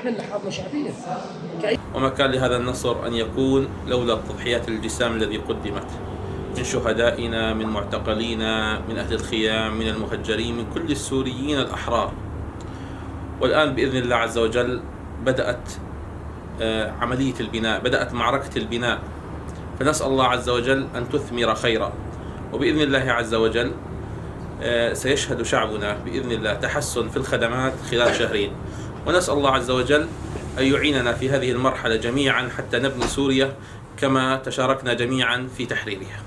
عملنا حاضنة شعبية. وما كان لهذا النصر أن يكون لولا التضحيات الجسام الذي قدمت من شهدائنا، من معتقلينا، من أهل الخيام، من المهجرين، من كل السوريين الأحرار. والآن بإذن الله عز وجل بدأت عملية البناء، بدأت معركة البناء، فنسأل الله عز وجل أن تثمر خيرا. وبإذن الله عز وجل سيشهد شعبنا بإذن الله تحسن في الخدمات خلال شهرين، ونسأل الله عز وجل أن يعيننا في هذه المرحلة جميعا حتى نبني سوريا كما تشاركنا جميعا في تحريرها.